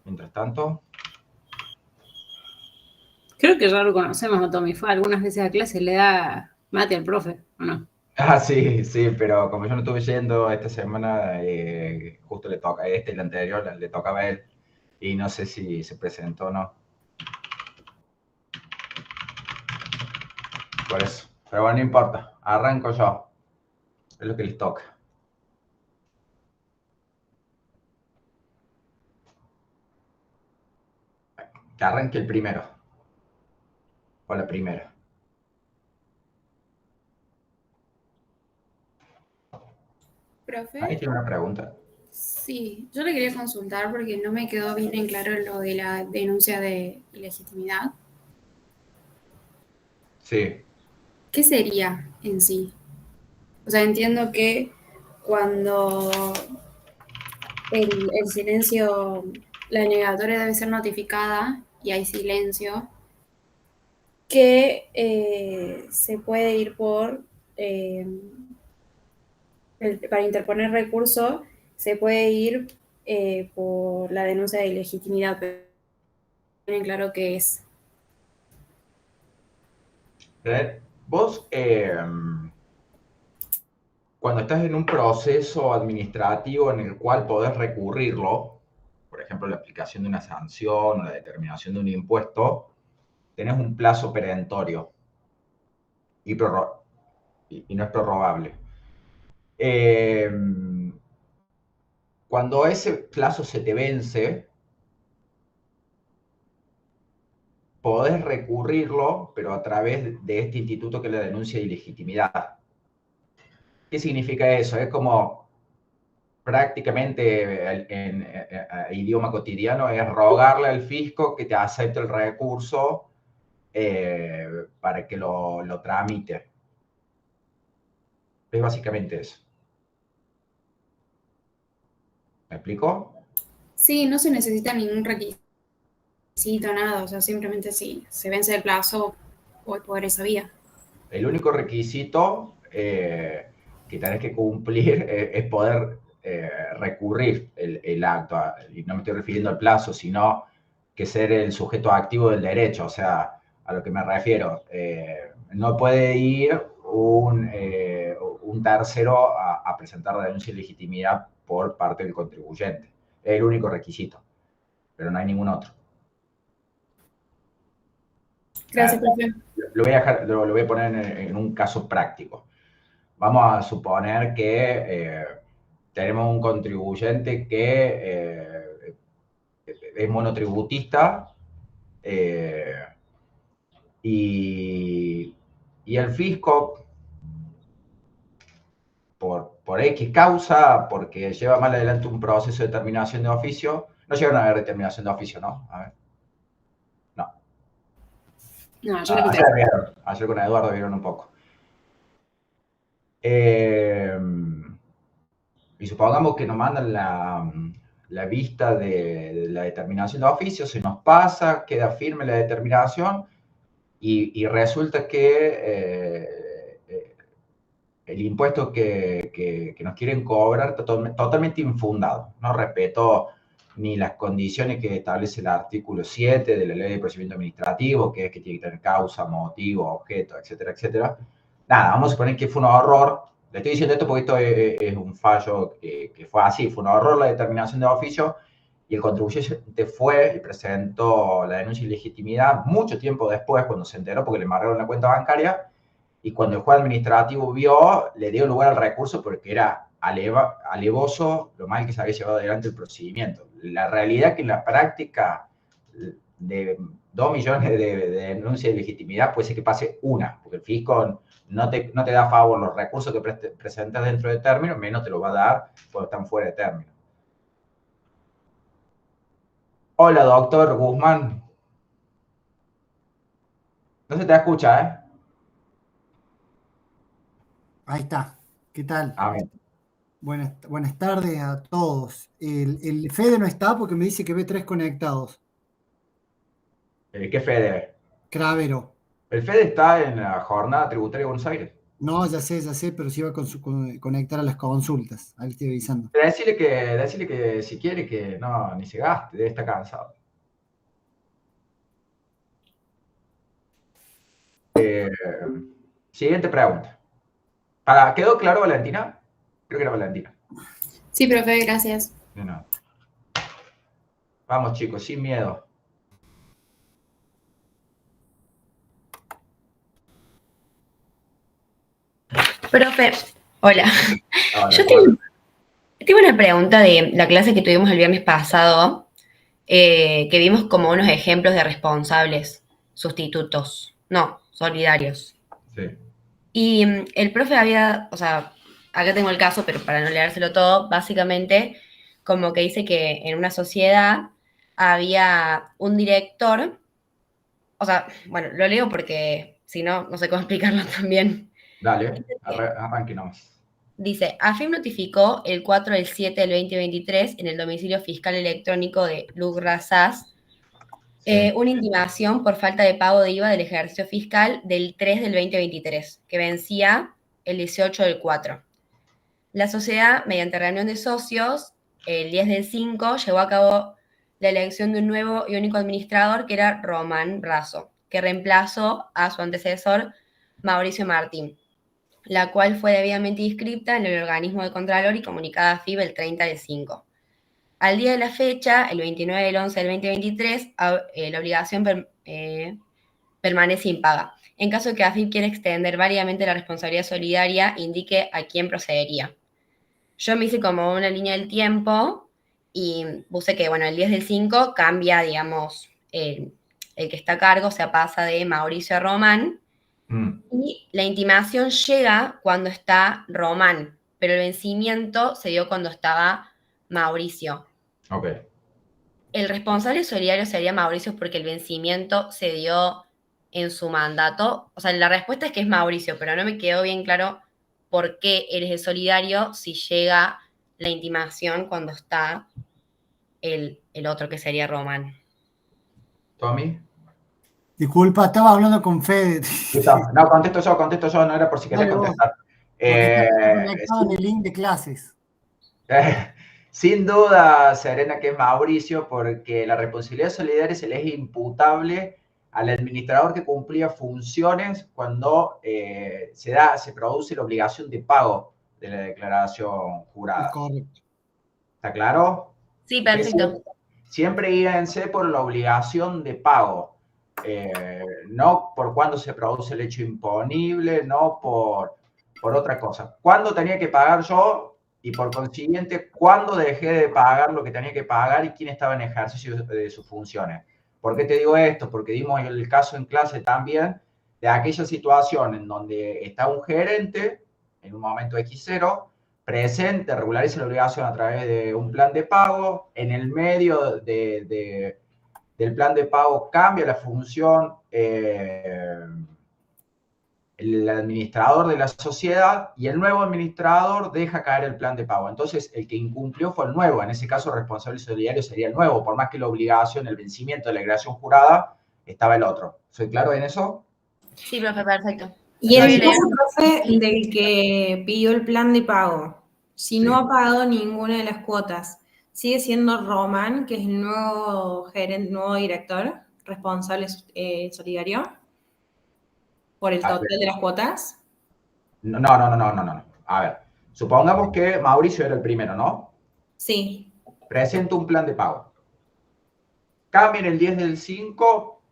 Mientras tanto... Creo que ya lo conocemos a Tommy. Fue algunas veces a clase, le da mate al profe, ¿o no? Ah, sí, sí, pero como yo no estuve yendo esta semana, justo le toca, y el anterior, le tocaba a él, y no sé si se presentó o no. Por eso. Pero bueno, no importa, arranco yo. Es lo que les toca. Que arranque el primero. O la primera. Ahí Profe, tiene una pregunta. sí, yo le quería consultar porque no me quedó bien en claro lo de la denuncia de ilegitimidad. Sí. ¿Qué sería en sí? O sea, entiendo que cuando el silencio, la denegatoria debe ser notificada y hay silencio, que se puede ir por, eh, para interponer recurso, se puede ir por la denuncia de ilegitimidad, pero no tienen claro qué es. Vos, cuando estás en un proceso administrativo en el cual podés recurrirlo, por ejemplo, la aplicación de una sanción o la determinación de un impuesto, tenés un plazo perentorio y, y no es prorrogable. Cuando ese plazo se te vence, podés recurrirlo, pero a través de este instituto que es la denuncia de ilegitimidad. ¿Qué significa eso? Es como prácticamente en idioma cotidiano, es rogarle al fisco que te acepte el recurso para que lo tramite. Es básicamente eso. ¿Me explico? Sí, no se necesita ningún requisito, nada, o sea, simplemente si se vence el plazo, voy por esa vía. El único requisito que tenés que cumplir es poder recurrir el acto. Y no me estoy refiriendo al plazo, sino que ser el sujeto activo del derecho. O sea, a lo que me refiero, no puede ir un tercero a presentar la denuncia de legitimidad por parte del contribuyente. Es el único requisito, pero no hay ningún otro. Gracias, profe. Lo voy a poner en un caso práctico. Vamos a suponer que tenemos un contribuyente que es monotributista eh, y, y, el fisco, por X causa, porque lleva mal adelante un proceso de determinación de oficio, no llevan a haber determinación de oficio, ¿no? A ver. No. No, yo lo quité. Ayer con Eduardo vieron un poco. Y supongamos que nos mandan la vista de la determinación de oficio, se nos pasa, queda firme la determinación y resulta que el impuesto que nos quieren cobrar totalmente infundado, no respeto ni las condiciones que establece el artículo 7 de la Ley de Procedimiento Administrativo, que es que tiene que tener causa, motivo, objeto, etcétera, etcétera. Nada, vamos a suponer que fue un horror. Le estoy diciendo esto porque esto es un fallo que fue así, fue un horror la determinación de oficio y el contribuyente fue y presentó la denuncia de ilegitimidad mucho tiempo después, cuando se enteró porque le embargaron la cuenta bancaria, y cuando el juez administrativo vio, le dio lugar al recurso porque era alevoso lo mal que se había llevado adelante el procedimiento. La realidad es que en la práctica de 2 millones de denuncias de legitimidad puede ser que pase una, porque el fisco no te da a favor los recursos que presentas dentro de término, menos te lo va a dar cuando están fuera de término. Hola, doctor Guzmán. No se te escucha, ¿eh? Ahí está. ¿Qué tal? Amén. Buenas tardes a todos. El Fede no está porque me dice que ve tres conectados. ¿Qué Fede? Cravero. El Fede está en la jornada tributaria de Buenos Aires. No, ya sé, pero se iba a conectar a las consultas. Ahí estoy avisando. Decirle que si quiere que no, ni se gaste, debe estar cansado. Siguiente pregunta. ¿Quedó claro, Valentina? Creo que era Valentina. Sí, profe, gracias. De nada. Vamos, chicos, sin miedo. Profe, hola. Ahora, Yo tengo una pregunta de la clase que tuvimos el viernes pasado, que vimos como unos ejemplos de responsables, sustitutos, no, solidarios. sí. Y el profe había, o sea, acá tengo el caso, pero para no leérselo todo, básicamente como que dice que en una sociedad había un director, o sea, bueno, lo leo porque si no, no sé cómo explicarlo también. Dale, arranque nomás. Dice, AFIP notificó el 4 del 7 del 2023 en el domicilio fiscal electrónico de Luc Razas una intimación por falta de pago de IVA del ejercicio fiscal del 3 del 2023, que vencía el 18 del 4. La sociedad, mediante reunión de socios, el 10 del 5, llevó a cabo la elección de un nuevo y único administrador, que era Román Razo, que reemplazó a su antecesor, Mauricio Martín, la cual fue debidamente inscripta en el organismo de Contralor y comunicada a FIB el 30 del 5. Al día de la fecha, el 29 del 11 del 2023, la obligación permanece impaga. En caso de que AFIP quiera extender válidamente la responsabilidad solidaria, indique a quién procedería. Yo me hice como una línea del tiempo y puse que, bueno, el 10 del 5 cambia, digamos, el que está a cargo, o sea, pasa de Mauricio a Román. Y la intimación llega cuando está Román, pero el vencimiento se dio cuando estaba Mauricio. Ok. El responsable solidario sería Mauricio porque el vencimiento se dio en su mandato. O sea, la respuesta es que es Mauricio, pero no me quedó bien claro por qué eres el solidario si llega la intimación cuando está el otro que sería Román. ¿Tommy? Disculpa, estaba hablando con Fede. No, contesto yo, no era por si querés contestar. Conectado en el link de clases. Sin duda, Serena, que es Mauricio, porque la responsabilidad solidaria se le es imputable al administrador que cumplía funciones cuando se produce la obligación de pago de la declaración jurada. Correcto. ¿Está claro? Sí, perfecto. Siempre guíense por la obligación de pago, no por cuándo se produce el hecho imponible, no por otra cosa. ¿Cuándo tenía que pagar yo? Y por consiguiente, ¿cuándo dejé de pagar lo que tenía que pagar y quién estaba en ejercicio de sus funciones? ¿Por qué te digo esto? Porque dimos el caso en clase también de aquella situación en donde está un gerente en un momento X0, presente, regulariza la obligación a través de un plan de pago, en el medio del plan de pago cambia la función el administrador de la sociedad y el nuevo administrador deja caer el plan de pago. Entonces, el que incumplió fue el nuevo. En ese caso, el responsable solidario sería el nuevo, por más que la obligación, el vencimiento de la declaración jurada, estaba el otro. ¿Soy claro en eso? Sí, profe, perfecto. Y en el caso, profe, del que pidió el plan de pago, si no ha pagado ninguna de las cuotas, ¿sigue siendo Román, que es el nuevo gerente, nuevo director, responsable solidario, por el total de las cuotas? No. A ver, supongamos que Mauricio era el primero, ¿no? Sí. Presenta un plan de pago. Cambia en el 10 del 5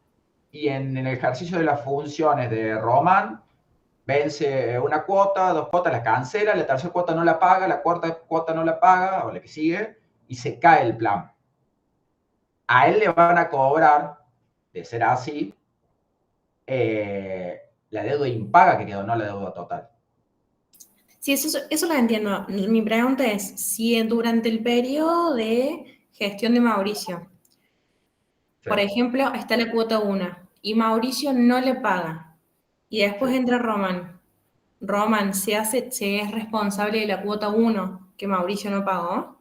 y en el ejercicio de las funciones de Román, vence una cuota, dos cuotas, la cancela, la tercera cuota no la paga, la cuarta cuota no la paga, o la que sigue, y se cae el plan. A él le van a cobrar, de ser así, la deuda impaga que quedó, no la deuda total. Sí, eso lo entiendo. Mi pregunta es si durante el periodo de gestión de Mauricio, por ejemplo, está la cuota 1 y Mauricio no le paga y después entra Román. Román se es responsable de la cuota 1 que Mauricio no pagó.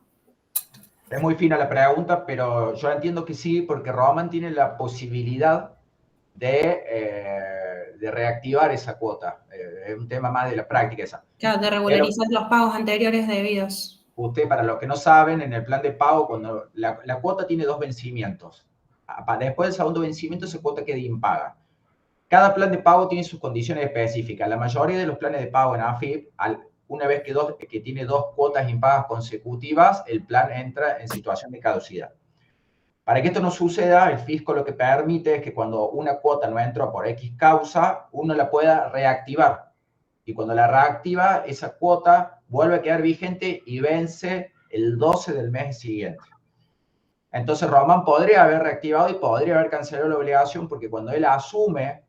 Es muy fina la pregunta, pero yo entiendo que sí, porque Román tiene la posibilidad de de reactivar esa cuota. Es un tema más de la práctica esa. Claro, de regularizar los pagos anteriores debidos. Usted, para los que no saben, en el plan de pago, cuando la cuota tiene 2 vencimientos. Después del segundo vencimiento, esa cuota queda impaga. Cada plan de pago tiene sus condiciones específicas. La mayoría de los planes de pago en AFIP, una vez que tiene 2 cuotas impagas consecutivas, el plan entra en situación de caducidad. Para que esto no suceda, el fisco lo que permite es que cuando una cuota no entró por X causa, uno la pueda reactivar. Y cuando la reactiva, esa cuota vuelve a quedar vigente y vence el 12 del mes siguiente. Entonces, Román podría haber reactivado y podría haber cancelado la obligación porque cuando él asume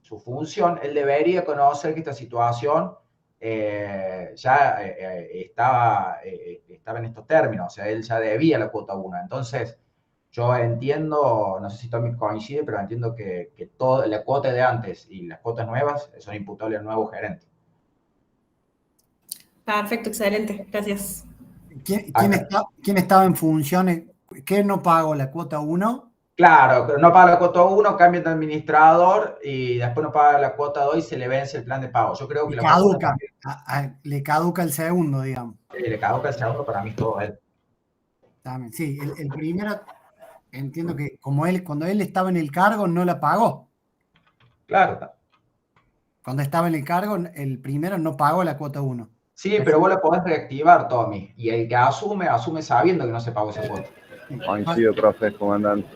su función, él debería conocer que esta situación ya estaba en estos términos, o sea, él ya debía la cuota 1. Entonces, yo entiendo, no sé si Tommy coincide, pero entiendo que toda la cuota de antes y las cuotas nuevas son imputables al nuevo gerente. Perfecto, excelente, gracias. ¿Quién estaba en funciones? ¿Qué no pagó la cuota 1? Claro, pero no paga la cuota 1, cambia de administrador y después no paga la cuota 2 y se le vence el plan de pago. Yo creo que le caduca el segundo, digamos. Sí, le caduca el segundo, para mí todo él. También, sí, el primero, entiendo que cuando él estaba en el cargo no la pagó. Claro. Cuando estaba en el cargo, el primero no pagó la cuota 1. Sí, pero vos la podés reactivar, Tommy. Y el que asume sabiendo que no se pagó esa cuota. Coincido, profe, comandante.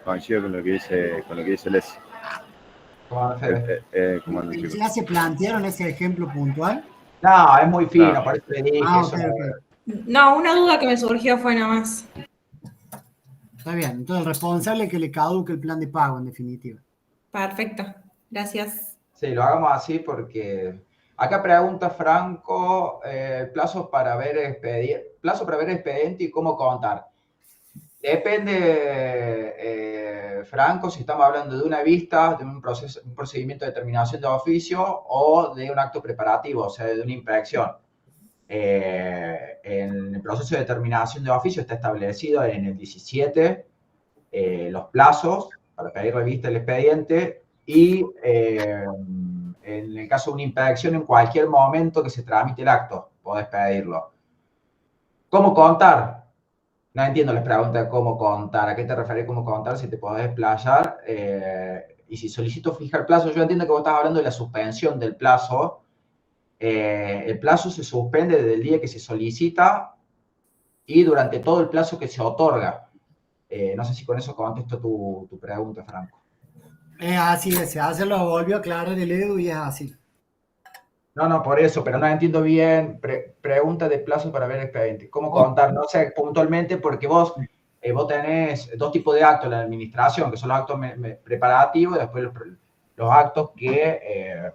Coincido con lo que dice Leslie. ¿Y ya se plantearon ese ejemplo puntual? No, es muy fino, por eso le dije. Okay. No, una duda que me surgió fue nada más. Está bien, entonces el responsable es que le caduque el plan de pago, en definitiva. Perfecto, gracias. Sí, lo hagamos así porque... Acá pregunta Franco, plazo para ver expediente y cómo contar. Depende, Franco, si estamos hablando de una vista, de un procedimiento de determinación de oficio o de un acto preparativo, o sea, de una inspección. En el proceso de determinación de oficio está establecido en el 17 los plazos para pedir revista del expediente y en el caso de una inspección, en cualquier momento que se tramite el acto, podés pedirlo. ¿Cómo contar? No entiendo las preguntas de cómo contar. ¿A qué te referís cómo contar? Si te podés explayar. Y si solicito fijar plazo, yo entiendo que vos estás hablando de la suspensión del plazo. El plazo se suspende desde el día que se solicita y durante todo el plazo que se otorga. No sé si con eso contesto tu pregunta, Franco. Así es, se lo volvió a aclarar el Edu y es así. No, por eso, pero no entiendo bien. Pregunta de plazo para ver expediente. ¿Cómo contar? No sé puntualmente porque vos tenés 2 tipos de actos en la administración, que son los actos preparativos y después los actos que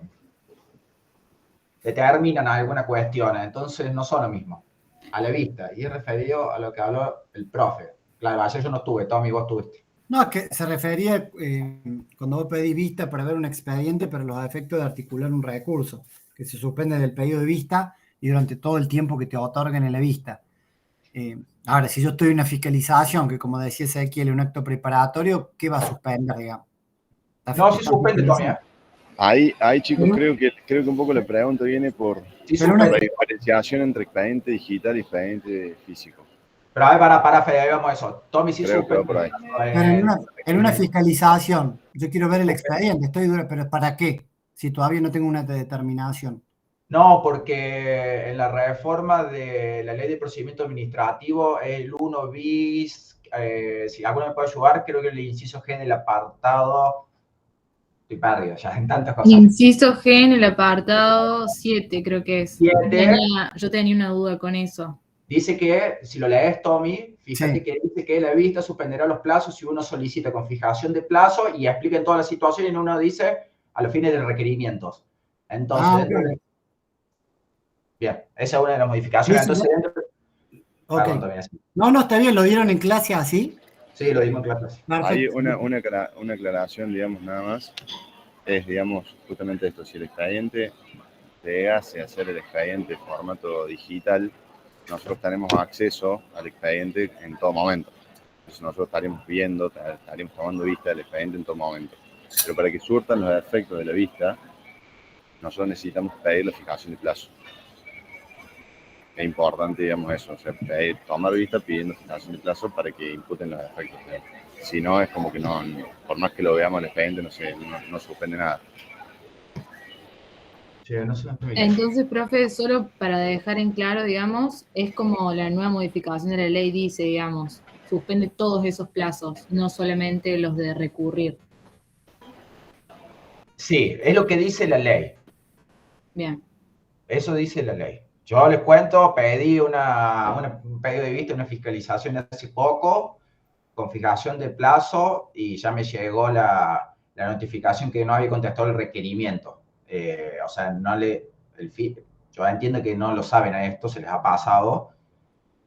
determinan alguna cuestión. Entonces no son lo mismo. A la vista. Y es referido a lo que habló el profe. Claro, ayer yo no estuve, Tommy, vos estuviste. No, es que se refería cuando vos pedís vista para ver un expediente para los efectos de articular un recurso, que se suspende del pedido de vista y durante todo el tiempo que te otorguen en la vista. Ahora, si yo estoy en una fiscalización, que como decía Ezequiel, un acto preparatorio, ¿qué va a suspender, digamos? No, sí suspende todavía. Ahí, chicos, creo que un poco la pregunta viene por la diferenciación entre expediente digital y expediente físico. Pero a ver, para Fede, ahí vamos a eso. Tommy sí suspende. Por ahí. Pero en una fiscalización, yo quiero ver el expediente, estoy duro, pero ¿para qué? Si todavía no tengo una determinación. No, porque en la reforma de la ley de procedimiento administrativo, el 1 bis, si alguno me puede ayudar, creo que el inciso G del apartado, estoy perdido ya en tantas cosas. Inciso G en el apartado 7, creo que es. 7. Yo tenía una duda con eso. Dice que, si lo lees, Tommy, fíjate Sí. que dice que la vista suspenderá los plazos si uno solicita con fijación de plazo y explica en toda la situación y uno dice a los fines de requerimientos. Entonces, Okay. Bien, esa es una de las modificaciones. Sí, Entonces, Okay. No, está bien, ¿lo dieron en clase así? Sí, lo dimos en clase. Hay una aclaración, digamos, nada más. Es, digamos, justamente esto. Si el expediente llegase a hacer el expediente en formato digital, nosotros tenemos acceso al expediente en todo momento. Entonces nosotros estaríamos tomando vista del expediente en todo momento. Pero para que surtan los efectos de la vista, nosotros necesitamos pedir la fijación de plazo. Es importante, digamos, eso, o sea, tomar vista pidiendo fijación de plazo para que imputen los efectos. Si no, es como que no, por más que lo veamos al expediente, no suspende nada. Sí, no se lo estoy viendo. Entonces, profe, solo para dejar en claro, digamos, es como la nueva modificación de la ley dice, digamos, suspende todos esos plazos, no solamente los de recurrir. Sí, es lo que dice la ley. Bien. Eso dice la ley. Yo les cuento, pedí un pedido de vista, una fiscalización hace poco, con fijación de plazo, y ya me llegó la notificación que no había contestado el requerimiento. O sea, yo entiendo que no lo saben a esto, se les ha pasado,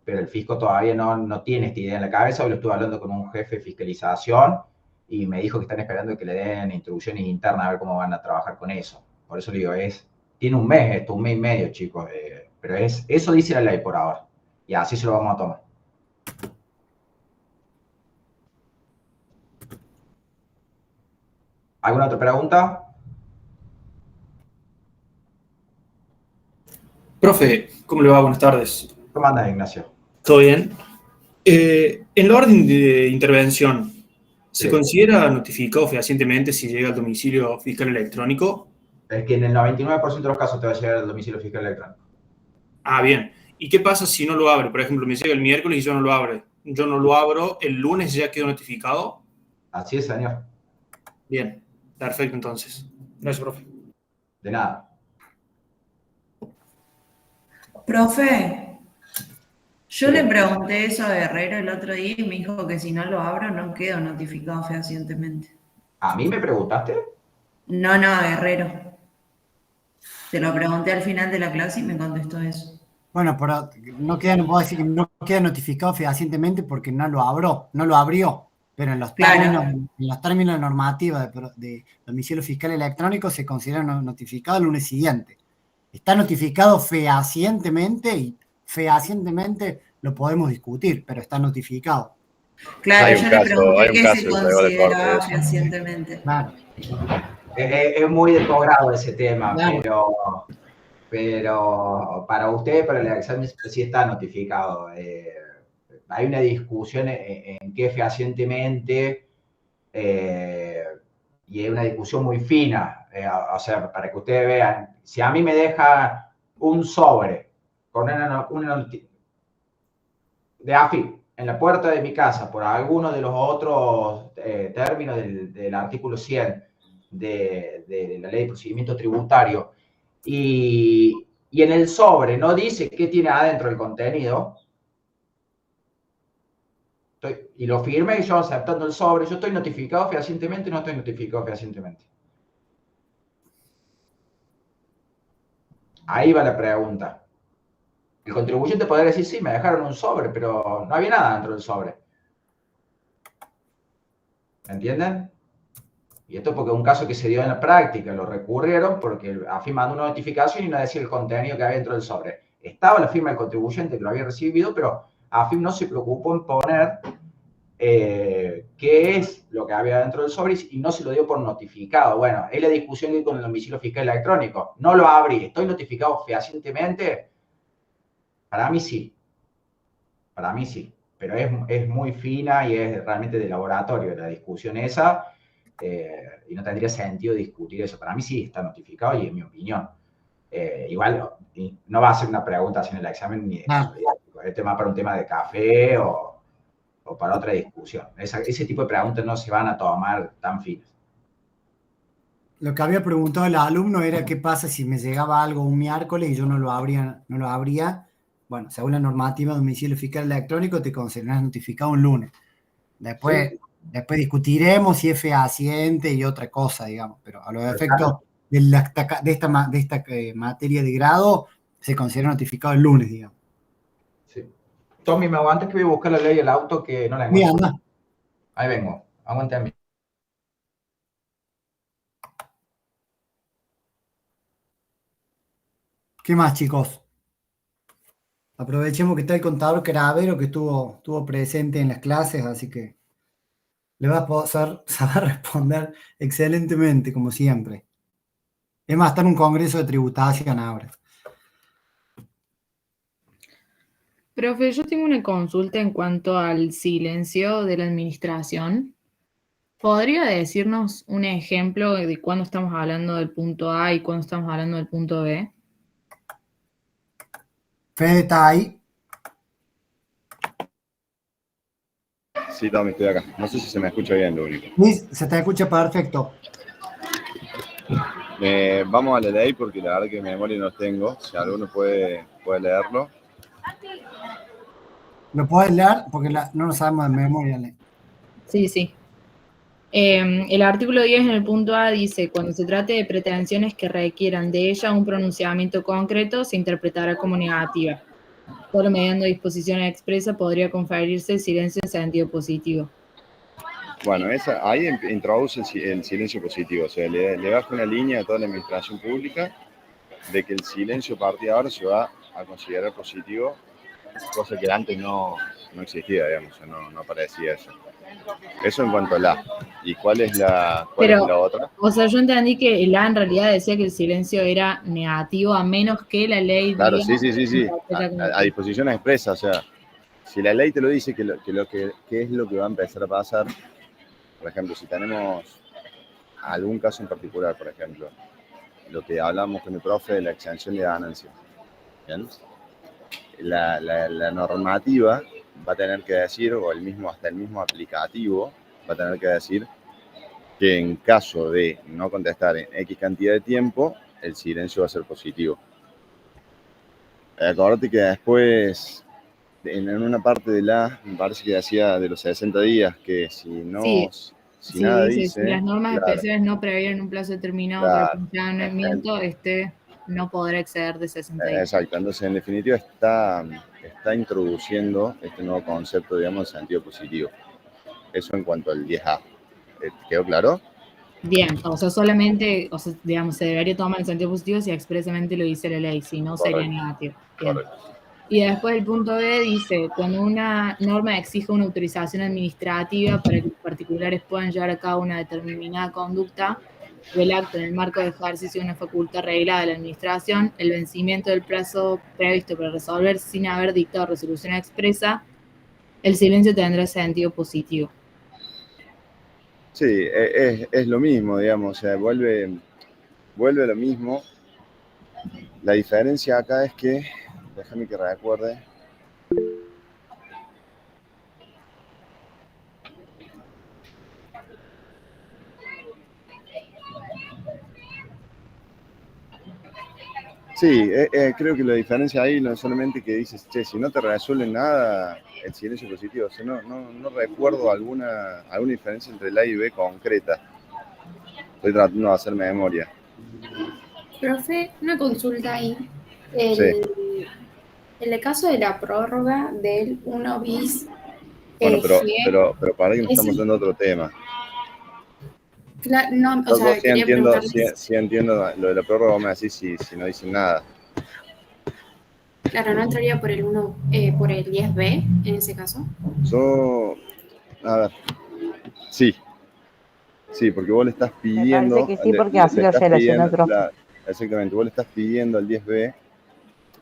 pero el fisco todavía no tiene esta idea en la cabeza. Hoy lo estuve hablando con un jefe de fiscalización y me dijo que están esperando que le den instrucciones internas a ver cómo van a trabajar con eso. Por eso le digo, tiene un mes esto, un mes y medio, chicos, pero eso dice la ley por ahora, y así se lo vamos a tomar. ¿Alguna otra pregunta? Profe, ¿cómo le va? Buenas tardes. ¿Cómo andas, Ignacio? ¿Todo bien? En la orden de intervención, ¿se Sí. considera notificado fehacientemente si llega al domicilio fiscal electrónico? Es que en el 99% de los casos te va a llegar al domicilio fiscal electrónico. Ah, bien. ¿Y qué pasa si no lo abre? Por ejemplo, me llega el miércoles y yo no lo abro, ¿el lunes ya quedó notificado? Así es, señor. Bien, perfecto entonces. Gracias, profe. De nada. Profe, yo le pregunté eso a Guerrero el otro día y me dijo que si no lo abro no quedo notificado fehacientemente. ¿A mí me preguntaste? No, a Guerrero. Te lo pregunté al final de la clase y me contestó eso. Bueno, pero no puedo decir que no queda notificado fehacientemente porque no lo abrió, pero en los términos de normativa de domicilio fiscal electrónico se considera notificado el lunes siguiente. Está notificado fehacientemente y fehacientemente lo podemos discutir, pero está notificado. Claro, yo le pregunté qué se consideraba fehacientemente. Claro. Es muy de posgrado ese tema, Claro. pero para usted, para el examen, sí está notificado. Hay una discusión en qué fehacientemente, y es una discusión muy fina. O sea, para que ustedes vean, si a mí me deja un sobre con una de AFIP en la puerta de mi casa por alguno de los otros términos del artículo 100 de la ley de procedimiento tributario, y en el sobre no dice qué tiene adentro el contenido, y lo firme y yo aceptando el sobre, ¿yo estoy notificado fehacientemente o no estoy notificado fehacientemente? Ahí va la pregunta. El contribuyente podría decir, sí, me dejaron un sobre, pero no había nada dentro del sobre. ¿Entienden? Y esto porque es un caso que se dio en la práctica, lo recurrieron porque AFIP mandó una notificación y no decía el contenido que había dentro del sobre. Estaba la firma del contribuyente que lo había recibido, pero AFIP no se preocupó en poner qué es lo que había dentro del sobre y no se lo dio por notificado. Bueno, es la discusión que hay con el domicilio fiscal electrónico. No lo abrí, ¿estoy notificado fehacientemente? Para mí sí. Para mí sí. Pero es muy fina y es realmente de laboratorio la discusión esa. Y no tendría sentido discutir eso. Para mí sí está notificado y es mi opinión. Igual no va a ser una pregunta así en el examen ni de el tema para un tema de café o para otra discusión. Ese tipo de preguntas no se van a tomar tan finas. Lo que había preguntado el alumno era qué pasa si me llegaba algo un miércoles y yo no lo abría. Bueno, según la normativa de domicilio fiscal electrónico te consideras notificado un lunes. Después discutiremos si es fehaciente y otra cosa, digamos, pero a los efectos de esta materia de grado se considera notificado el lunes, digamos. Sí. Tommy, me aguantes que voy a buscar la ley del auto que no la encuentro. Mira, anda. Ahí vengo, aguante a mí. ¿Qué más, chicos? Aprovechemos que está el contador Cravero que estuvo presente en las clases, así que le vas a poder saber responder excelentemente, como siempre. Es más, está en un congreso de tributación ahora. Profe, yo tengo una consulta en cuanto al silencio de la administración. ¿Podría decirnos un ejemplo de cuándo estamos hablando del punto A y cuándo estamos hablando del punto B? Fede está ahí. Sí, Tommy, estoy acá. No sé si se me escucha bien, lo único. Luis, se te escucha perfecto. Vamos a la ley porque la verdad que memoria no tengo. Si alguno puede leerlo. ¿Lo puedes leer? Porque no lo sabemos de memoria. Sí, sí. El artículo 10 en el punto A dice, cuando se trate de pretensiones que requieran de ella un pronunciamiento concreto, se interpretará como negativa. Solo mediante disposición expresa podría conferirse el silencio en sentido positivo. Bueno, ahí introduce el silencio positivo. O sea, le baja una línea a toda la administración pública de que el silencio a partir de ahora se va a considerar positivo, cosa que antes no existía, digamos, o sea, no aparecía eso. Eso en cuanto a la. ¿Y cuál es la otra? O sea, yo entendí que el A en realidad decía que el silencio era negativo a menos que la ley Claro, diga, sí. A disposición expresa, o sea, si la ley te lo dice que es lo que va a empezar a pasar, por ejemplo, si tenemos algún caso en particular, por ejemplo, lo que hablamos con el profe de la exención de ganancias, ¿bien? La normativa va a tener que decir, o hasta el mismo aplicativo va a tener que decir que en caso de no contestar en X cantidad de tiempo, el silencio va a ser positivo. Acordate que después, en una parte de me parece que decía de los 60 días, que si no... Sí, nada dice, si las normas especiales no previeran un plazo determinado para el funcionamiento, no podrá exceder de 60 días. Exacto, entonces en definitiva está introduciendo este nuevo concepto, digamos, en sentido positivo. Eso en cuanto al 10A. ¿Quedó claro? Bien, o sea, solamente, digamos, se debería tomar en sentido positivo si expresamente lo dice la ley, si no sería negativo. Bien. Y después el punto B dice, cuando una norma exige una autorización administrativa para que los particulares puedan llevar a cabo una determinada conducta, o el acto en el marco de ejercicio de una facultad reglada de la administración, el vencimiento del plazo previsto para resolver sin haber dictado resolución expresa, el silencio tendrá sentido positivo. Sí, es lo mismo, digamos, o sea, vuelve a lo mismo. La diferencia acá es que, déjame que recuerde. Sí, creo que la diferencia ahí no es solamente que dices, che, si no te resuelven nada, el silencio positivo. O sea, no recuerdo alguna diferencia entre la A y B concreta. Estoy tratando de hacer memoria. Profe, una consulta ahí. Sí. En el caso de la prórroga del 1 bis. Bueno, pero para que nos estamos yendo a otro tema. No, o sea, quería preguntarles. Sí entiendo lo de la prórroga, me decís si no dicen nada. Claro, ¿no entraría por el 10B en ese caso? A ver, sí, porque vos le estás pidiendo... Me parece que sí, porque así lo relaciona el profe. Exactamente, vos le estás pidiendo al 10B,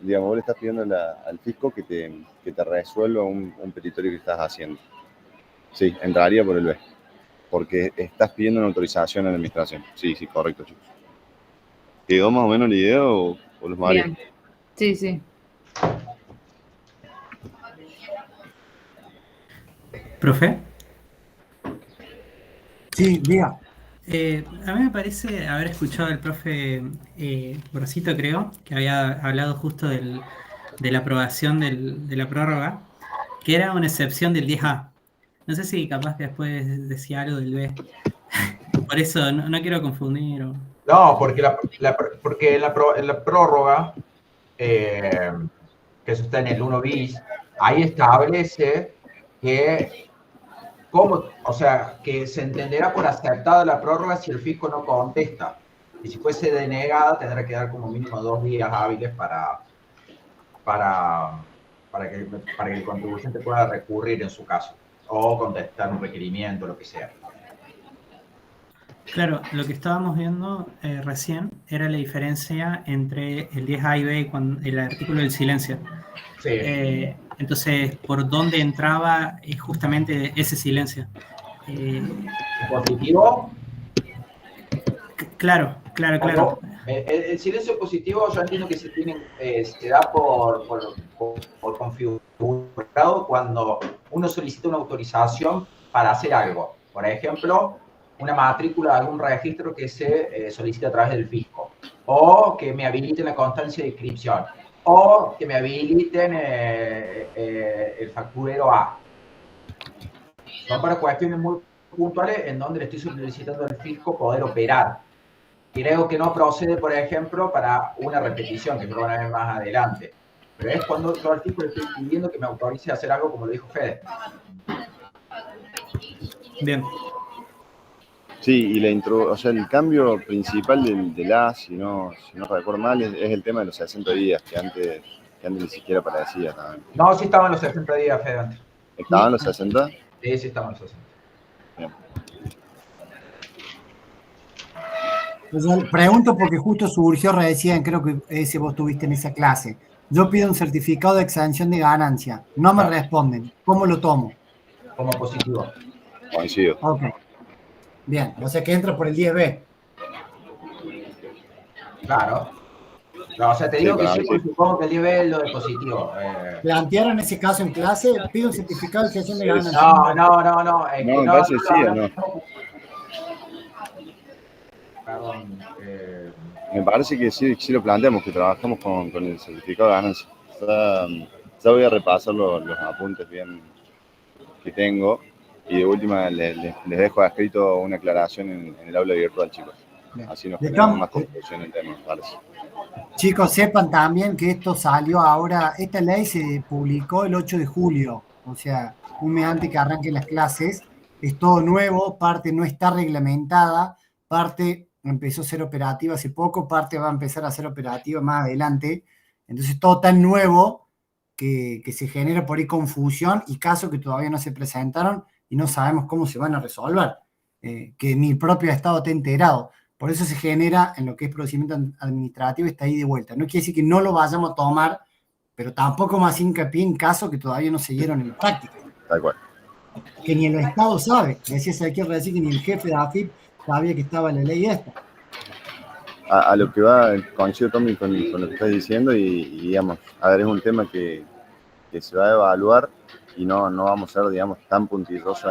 digamos, vos le estás pidiendo al fisco que te resuelva un petitorio que estás haciendo. Sí, entraría por el B. Porque estás pidiendo una autorización a la administración. Sí, correcto, chicos. ¿Quedó más o menos la idea o los mareos? Bien. Sí. ¿Profe? Sí, diga. A mí me parece haber escuchado al profe Brosito, creo, que había hablado justo de la aprobación de la prórroga, que era una excepción del 10A. No sé si capaz que después decía algo del B. Por eso no quiero confundir. No, porque en la prórroga, que eso está en el 1 bis, ahí establece que que se entenderá por aceptada la prórroga si el fisco no contesta. Y si fuese denegada, tendrá que dar como mínimo 2 días hábiles para que el contribuyente pueda recurrir en su caso. o contestar un requerimiento, lo que sea. Claro, lo que estábamos viendo recién era la diferencia entre el 10A y B y el artículo del silencio. Sí. Entonces, ¿por dónde entraba justamente ese silencio? ¿Positivo? Claro. El silencio positivo yo entiendo que se da por configurado cuando uno solicita una autorización para hacer algo. Por ejemplo, una matrícula de algún registro que se solicita a través del fisco, o que me habiliten la constancia de inscripción, o que me habiliten el facturero A. Son para cuestiones muy puntuales en donde le estoy solicitando al fisco poder operar. Creo que no procede, por ejemplo, para una repetición, que lo van a ver más adelante. Pero es cuando yo al fisco le estoy pidiendo que me autorice a hacer algo como lo dijo Fede. Bien. Sí, y el cambio principal del A, si no recuerdo mal, es el tema de los 60 días, que antes ni siquiera aparecía también. No, sí estaban los 60 días, Fede, antes. ¿Estaban los 60? Sí, estaban los 60. Bien. Pues pregunto porque justo surgió recién, creo que ese vos tuviste en esa clase. Yo pido un certificado de exención de ganancia. No me responden. ¿Cómo lo tomo? Como positivo. Coincido. Ok. Bien, o sea que entra por el 10B. Claro. No, o sea, te digo que yo supongo que el 10B es lo de positivo. ¿Plantearon ese caso en clase? Pido un certificado de exención de ganancia. No. No, entonces sí o no. Perdón. Me parece que sí lo planteamos, que trabajamos con el certificado de ganancia. Ya voy a repasar los apuntes bien que tengo y de última les dejo escrito una aclaración en el aula virtual, chicos. Así nos generamos más conclusión en el tema, me parece. Chicos, sepan también que esto salió ahora, esta ley se publicó el 8 de julio, o sea, un mes antes que arranquen las clases. Es todo nuevo, parte no está reglamentada, parte empezó a ser operativa hace poco, parte va a empezar a ser operativa más adelante. Entonces, todo tan nuevo que se genera por ahí confusión y casos que todavía no se presentaron y no sabemos cómo se van a resolver, que ni el propio Estado esté enterado. Por eso se genera en lo que es procedimiento administrativo, está ahí de vuelta. No quiere decir que no lo vayamos a tomar, pero tampoco más hincapié en casos que todavía no se dieron en práctica. Tal cual. Que ni el Estado sabe. Decías aquí decir que ni el jefe de AFIP sabía que estaba la ley esta. A lo que va, coincido, Tommy, con lo que estás diciendo y digamos, a ver, es un tema que se va a evaluar y no vamos a ser, digamos, tan puntillosos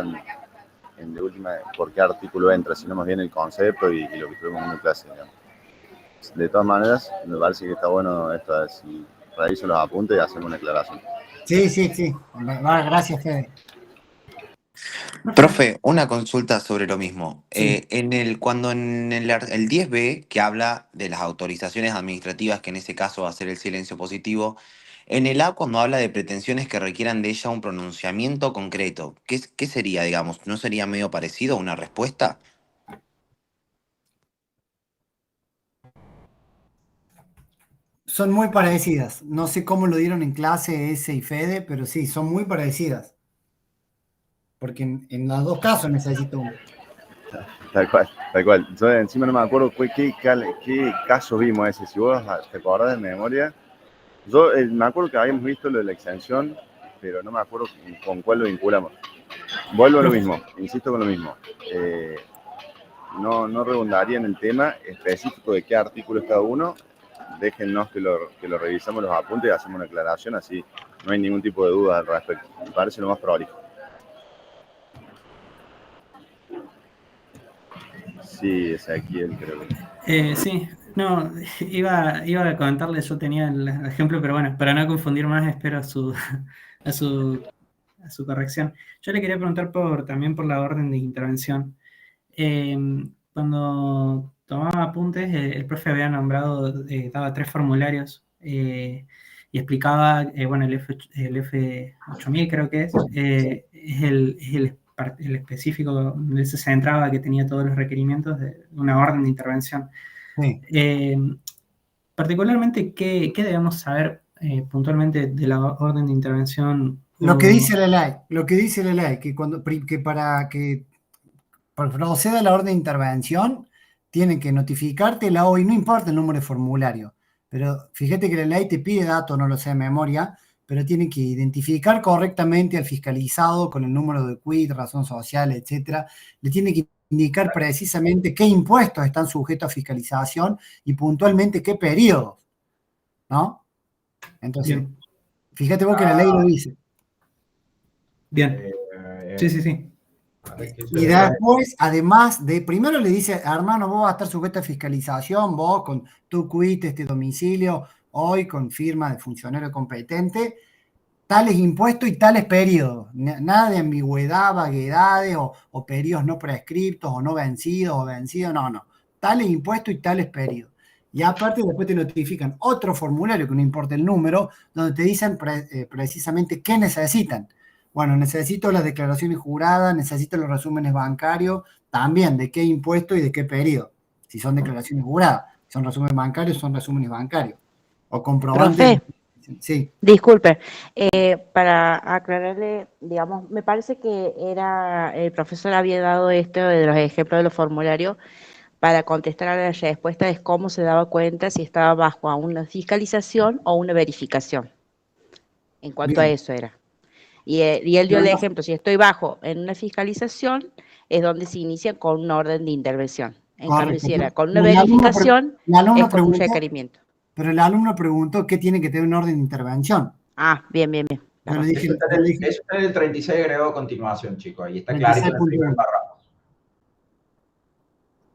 en de última por qué artículo entra, sino más bien el concepto y lo que tuvimos en la clase, digamos. De todas maneras, me parece que está bueno esto de si reviso los apuntes y hacemos una aclaración. Sí. Gracias, Fede. Profe, una consulta sobre lo mismo. Sí. Cuando en el 10B, que habla de las autorizaciones administrativas, que en ese caso va a ser el silencio positivo, en el A, cuando habla de pretensiones que requieran de ella un pronunciamiento concreto, ¿qué sería, digamos? ¿No sería medio parecido a una respuesta? Son muy parecidas. No sé cómo lo dieron en clase ese y Fede, pero sí, son muy parecidas. Porque en los dos casos necesito uno. Tal cual. Yo encima no me acuerdo qué caso vimos ese. Si vos te acordás de memoria, yo me acuerdo que habíamos visto lo de la exención, pero no me acuerdo con cuál lo vinculamos. Vuelvo a lo mismo, insisto con lo mismo. No redundaría en el tema específico de qué artículo es cada uno. Déjennos que lo revisamos los apuntes y hacemos una aclaración, así no hay ningún tipo de duda al respecto. Me parece lo más prolijo. Sí, es aquí el creo. Sí, no, iba a comentarle, yo tenía el ejemplo, pero bueno, para no confundir más, espero a su corrección. Yo le quería preguntar también por la orden de intervención. Cuando tomaba apuntes, el profe había nombrado, daba 3 formularios y explicaba, bueno, el F8000 creo que es el específico donde se centraba, que tenía todos los requerimientos de una orden de intervención. Sí. Particularmente, ¿qué debemos saber puntualmente de la orden de intervención Lo que dice la ley, que para que proceda la orden de intervención, tienen que notificarte la OI, no importa el número de formulario, pero fíjate que la ley te pide datos, no lo sé de memoria, pero tiene que identificar correctamente al fiscalizado con el número de quit, razón social, etcétera. Le tiene que indicar precisamente qué impuestos están sujetos a fiscalización y puntualmente qué periodos, ¿no? Entonces, Bien. fíjate vos que la ley lo dice. Bien. Sí. Y después, además de, primero le dice, hermano, vos vas a estar sujeto a fiscalización, vos con tu quit, este domicilio, hoy con firma de funcionario competente, tales impuestos y tales periodos. Nada de ambigüedad, vaguedades o periodos no prescriptos o no vencidos o vencidos, no. Tales impuestos y tales periodos. Y aparte después te notifican otro formulario, que no importa el número, donde te dicen precisamente qué necesitan. Bueno, necesito las declaraciones juradas, necesito los resúmenes bancarios, también de qué impuesto y de qué periodo. Si son declaraciones juradas, son resúmenes bancarios, son resúmenes bancarios. O comprobantes. Sí. Disculpe, para aclararle, digamos, me parece que el profesor había dado esto de los ejemplos de los formularios para contestar a la respuesta de cómo se daba cuenta si estaba bajo a una fiscalización o una verificación. En cuanto a eso era. Y él dio el ejemplo, si estoy bajo en una fiscalización, es donde se inicia con una orden de intervención. En cambio, si era con una verificación, es con un requerimiento. Pero el alumno preguntó qué tiene que tener una orden de intervención. Ah, bien. Eso está en el 36 agregado a continuación, chicos. Ahí está clarito en el primer párrafo.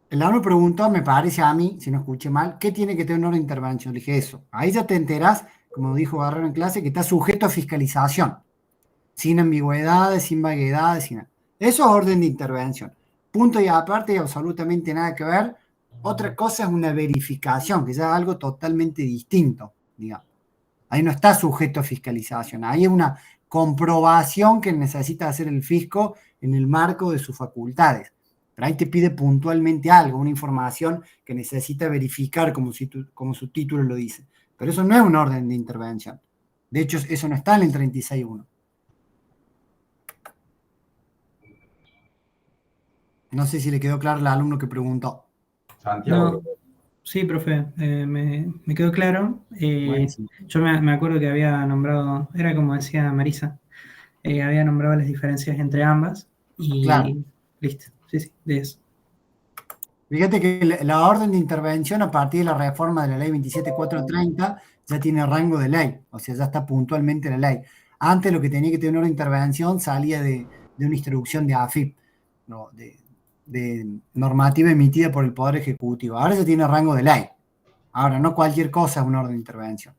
El alumno preguntó, me parece a mí, si no escuché mal, ¿qué tiene que tener una orden de intervención? Le dije eso. Ahí ya te enterás, como dijo Barrero en clase, que está sujeto a fiscalización. Sin ambigüedades, sin vaguedades, sin nada. Eso es orden de intervención. Punto y aparte, y absolutamente nada que ver. Otra cosa es una verificación, que ya es algo totalmente distinto, digamos. Ahí no está sujeto a fiscalización. Ahí es una comprobación que necesita hacer el fisco en el marco de sus facultades. Pero ahí te pide puntualmente algo, una información que necesita verificar como su título lo dice. Pero eso no es un orden de intervención. De hecho, eso no está en el 36.1. No sé si le quedó claro al alumno que preguntó. Santiago. No, sí, profe, me quedó claro. Yo me acuerdo que había nombrado, era como decía Marisa, había nombrado las diferencias entre ambas y claro. Listo, sí, de eso. Fíjate que la orden de intervención a partir de la reforma de la ley 27.430 ya tiene rango de ley, o sea, ya está puntualmente la ley. Antes lo que tenía que tener una orden de intervención salía de una instrucción de AFIP, ¿no? de normativa emitida por el Poder Ejecutivo. Ahora se tiene rango de ley. Ahora, no cualquier cosa es una orden de intervención.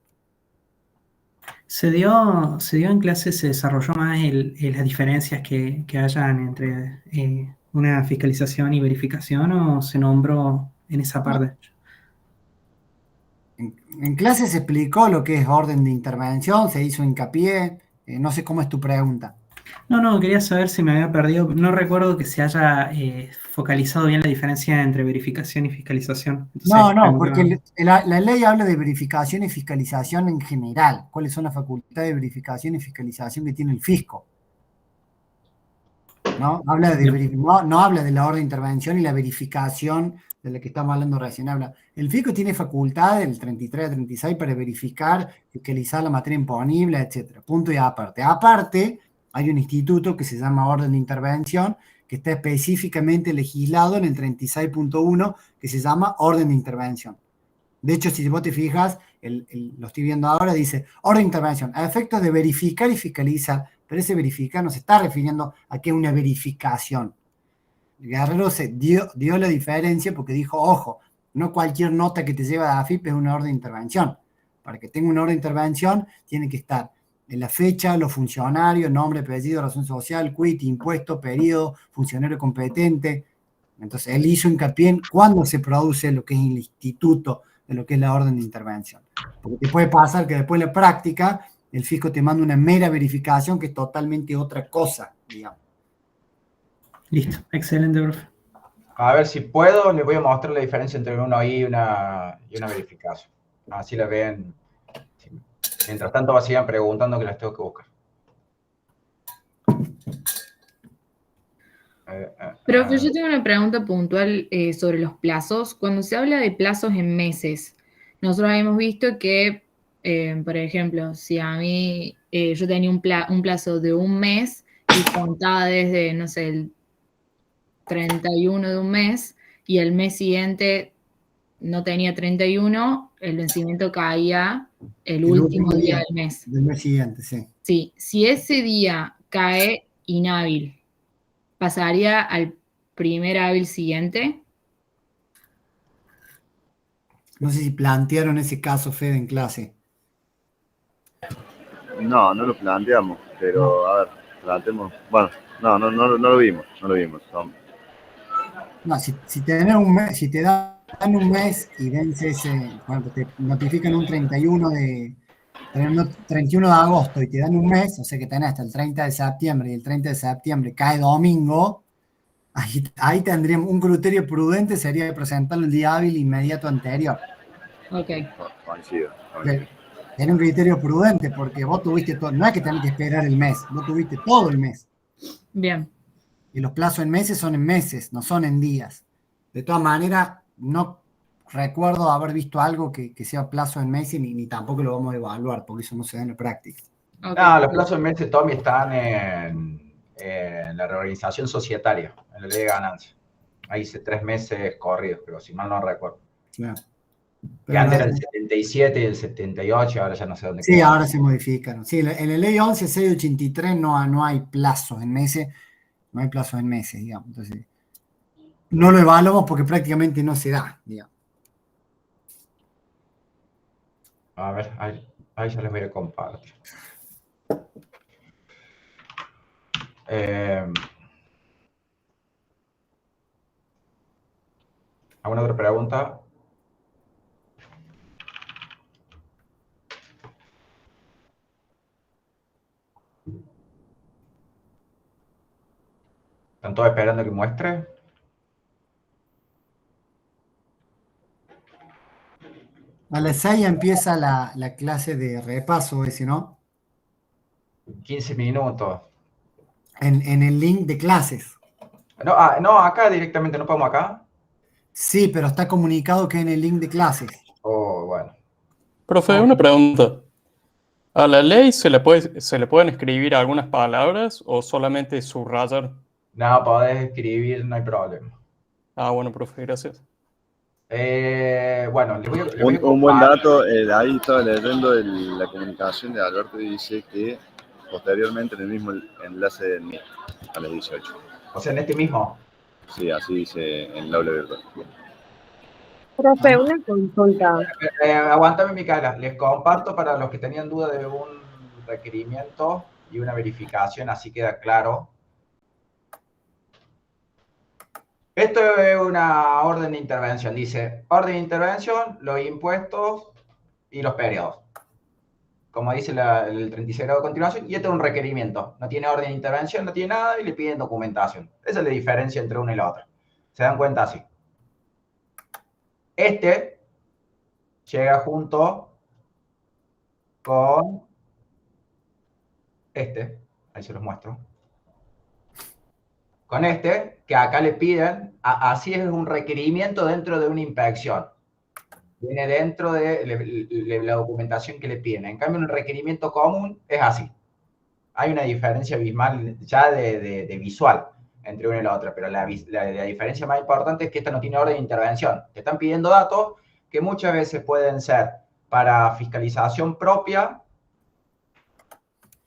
¿Se dio en clase, se desarrolló más las diferencias que hayan entre una fiscalización y verificación o se nombró en esa parte? En clase se explicó lo que es orden de intervención, se hizo hincapié. No sé cómo es tu pregunta. No, quería saber si me había perdido. No recuerdo que se haya focalizado bien la diferencia entre verificación y fiscalización. Entonces, no, porque la ley habla de verificación y fiscalización en general. ¿Cuáles son las facultades de verificación y fiscalización que tiene el fisco? ¿No? No habla de la orden de intervención y la verificación de la que estamos hablando recién. El fisco tiene facultad del 33 a 36 para verificar, fiscalizar la materia imponible, etc. Punto y aparte. Aparte, hay un instituto que se llama orden de intervención, que está específicamente legislado en el 36.1, que se llama orden de intervención. De hecho, si vos te fijas, lo estoy viendo ahora, dice orden de intervención, a efectos de verificar y fiscalizar, pero ese verificar no se está refiriendo a que es una verificación. Guerrero dio la diferencia porque dijo, ojo, no cualquier nota que te lleva a AFIP es una orden de intervención. Para que tenga una orden de intervención, tiene que estar en la fecha, los funcionarios, nombre, apellido, razón social, quit, impuesto, periodo, funcionario competente. Entonces, él hizo hincapié en cuándo se produce lo que es el instituto de lo que es la orden de intervención. Porque te puede pasar que después de la práctica, el fisco te manda una mera verificación que es totalmente otra cosa, digamos. Listo, excelente, profe. A ver si puedo, les voy a mostrar la diferencia entre una OI y una verificación. Así la ven. Mientras tanto, sigan preguntando que las tengo que buscar. Profe, yo tengo una pregunta puntual sobre los plazos. Cuando se habla de plazos en meses, nosotros hemos visto que, por ejemplo, si a mí yo tenía un plazo de un mes y contaba desde, no sé, el 31 de un mes y el mes siguiente no tenía 31, el vencimiento caía el último día del mes. Del mes siguiente, sí. Sí, si ese día cae inhábil, ¿pasaría al primer hábil siguiente? No sé si plantearon ese caso, Fede, en clase. No, no lo planteamos, pero a ver, planteemos. Bueno, no lo vimos, no lo vimos. No, si tenés un mes, si te dan un mes y vence ese, bueno, te notifican un 31 de 31 de agosto y te dan un mes, o sea que tenés hasta el 30 de septiembre y el 30 de septiembre cae domingo, ahí tendríamos un criterio prudente, sería presentarlo el día hábil inmediato anterior. Ok. Coincido. Era un criterio prudente porque vos tuviste todo, no es que tenés que esperar el mes, vos tuviste todo el mes. Bien. Y los plazos en meses son en meses, no son en días. De todas maneras, no recuerdo haber visto algo que sea plazo en meses ni tampoco lo vamos a evaluar porque eso no se da en la práctica. Okay. No, los plazos en meses, Tommy, están en la reorganización societaria, en la ley de ganancias. Ahí hice 3 meses corridos, pero si mal no recuerdo. Claro. Que antes era el 77 y el 78, ahora ya no sé dónde sí, queda. Ahora se modifican. Sí, en la ley 11.683 no hay plazos en meses, no hay plazos en meses, digamos. Entonces, no lo evaluamos porque prácticamente no se da, digamos. A ver, ahí ya les voy a compartir. ¿Alguna otra pregunta? ¿Están todos esperando que muestre? A las 6 empieza la clase de repaso ese, ¿no? 15 minutos. En el link de clases. No, acá directamente, ¿no podemos acá? Sí, pero está comunicado que en el link de clases. Oh, bueno. Profe, una pregunta. ¿A la ley se le pueden escribir algunas palabras o solamente subrayar? No, podés escribir, no hay problema. Ah, bueno, profe, gracias. Bueno, le voy a un buen dato, ahí estaba leyendo la comunicación de Alberto y dice que posteriormente en el mismo enlace del MIT, a las 18. O sea, en este mismo. Sí, así dice en el aula virtual. Profe, una consulta. Aguántame, Micaela. Les comparto para los que tenían duda de un requerimiento y una verificación, así queda claro. Esto es una orden de intervención. Dice, orden de intervención, los impuestos y los periodos. Como dice el 36 grado de continuación, y este es un requerimiento. No tiene orden de intervención, no tiene nada, y le piden documentación. Esa es la diferencia entre una y la otra. ¿Se dan cuenta? Así. Este llega junto con este. Ahí se los muestro. Con este, que acá le piden, así es un requerimiento dentro de una inspección. Viene dentro de la documentación que le piden. En cambio, un requerimiento común es así. Hay una diferencia abismal ya de visual entre una y la otra, pero la diferencia más importante es que esta no tiene orden de intervención. Te están pidiendo datos que muchas veces pueden ser para fiscalización propia,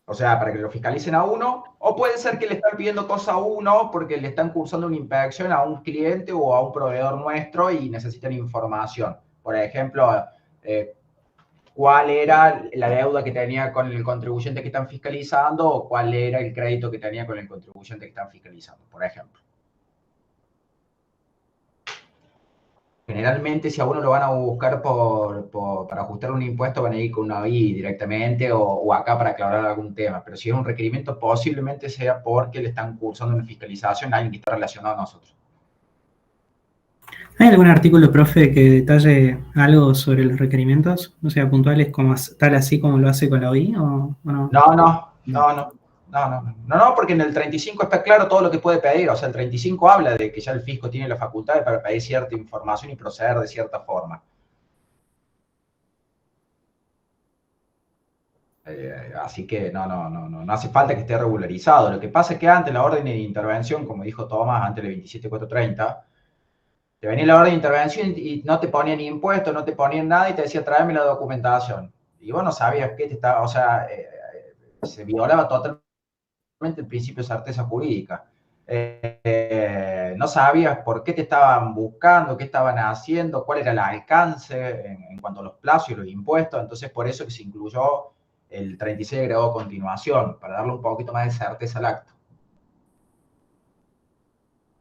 o sea, para que lo fiscalicen a uno, o puede ser que le están pidiendo cosas a uno porque le están cursando una inspección a un cliente o a un proveedor nuestro y necesitan información. Por ejemplo, cuál era la deuda que tenía con el contribuyente que están fiscalizando o cuál era el crédito que tenía con el contribuyente que están fiscalizando, por ejemplo. Generalmente, si a uno lo van a buscar para ajustar un impuesto, van a ir con una OI directamente o acá para aclarar algún tema. Pero si es un requerimiento, posiblemente sea porque le están cursando una fiscalización a alguien que está relacionado a nosotros. ¿Hay algún artículo, profe, que detalle algo sobre los requerimientos? O sea, puntuales como tal así como lo hace con la OI o no? No. No, porque en el 35 está claro todo lo que puede pedir. O sea, el 35 habla de que ya el fisco tiene la facultad para pedir cierta información y proceder de cierta forma. Así que no hace falta que esté regularizado. Lo que pasa es que antes la orden de intervención, como dijo Tomás, antes del 27430, te venía la orden de intervención y no te ponían ni impuestos, no te ponían nada y te decía, tráeme la documentación. Y vos no sabías qué te estaba, o sea, se violaba totalmente el principio de certeza jurídica. No sabías por qué te estaban buscando, qué estaban haciendo, cuál era el alcance en cuanto a los plazos y los impuestos. Entonces, por eso que se incluyó el 36 de grado de continuación, para darle un poquito más de certeza al acto.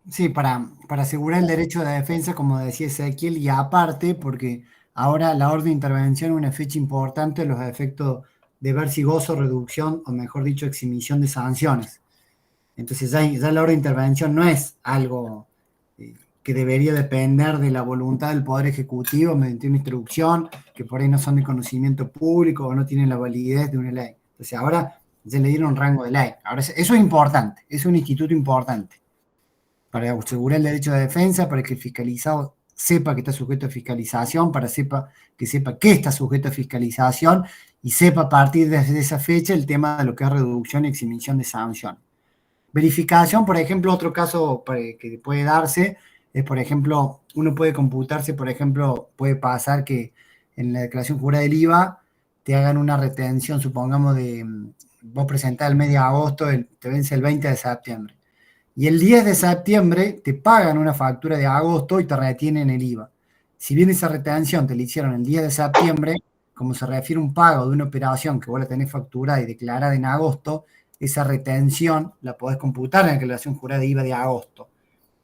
Sí, para asegurar el derecho de defensa, como decía Ezequiel, y aparte, porque ahora la orden de intervención es una fecha importante en los efectos de ver si gozo, reducción, o mejor dicho, exhibición de sanciones. Entonces ya la orden de intervención no es algo que debería depender de la voluntad del Poder Ejecutivo mediante una instrucción, que por ahí no son de conocimiento público o no tienen la validez de una ley. Entonces ahora ya le dieron rango de ley. Ahora eso es importante, es un instituto importante para asegurar el derecho de defensa, para que el fiscalizado sepa que está sujeto a fiscalización, que sepa que está sujeto a fiscalización y sepa a partir de esa fecha el tema de lo que es reducción y exhibición de sanción. Verificación, por ejemplo, otro caso que puede darse es, por ejemplo, uno puede computarse, por ejemplo, puede pasar que en la declaración jurada del IVA te hagan una retención, supongamos, vos presentás el mes de agosto, te vence el 20 de septiembre. Y el 10 de septiembre te pagan una factura de agosto y te retienen el IVA. Si bien esa retención te la hicieron el 10 de septiembre, como se refiere a un pago de una operación que vos la tenés facturada y declarada en agosto, esa retención la podés computar en la declaración jurada de IVA de agosto.